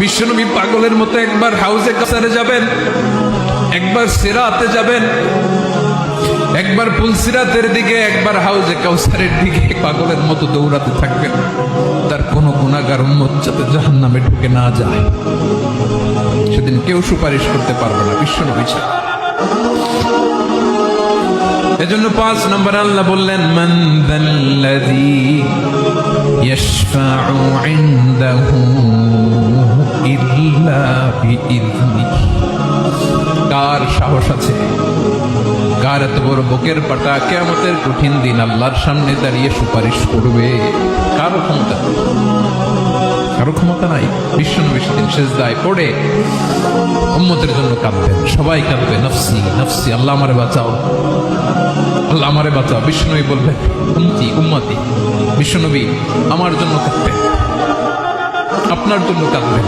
বিশ্বনবী পাগলের মতো একবার হাউজে কাসারে যাবেন, একবার সিরাতে যাবেন, একবার পুলসিরাতের দিকে, একবার হাউজে কাউসারের দিকে পাগলের মতো দৌড়াতে থাকবেন। তার কোনো গুনাহগার উম্মত যাতে জাহান্নামে ঢুকে না যায়, সেদিন কেউ সুপারিশ করতে পারবে না বিশ্বনবী ছাড়া। এজন্য 5 নম্বর আল্লাহ বললেন, মান যাল্লাযী ইয়াশফাউ ইনদাহু ইল্লা বিইযনিহি। কার সাহস আছে, কার এত বড় বুকের পাটা কিয়ামতের কঠিন দিন আল্লাহর সামনে দাঁড়িয়ে সুপারিশ করবে? কারো ক্ষমতা, কারো ক্ষমতা নাই। বিশ্বনবী সেদিন সিজদায় পড়ে উম্মতের জন্য কাঁদবেন, সবাই কাঁদবে, নফসি নফসি, আল্লাহ আমারে বাঁচাও, আল্লাহ আমারে বাঁচাও। বিশ্বনবী বলবেন, উম্মতি উম্মতি। বিশ্বনবী আমার জন্য কাঁদবেন, আপনার জন্য কাঁদবেন।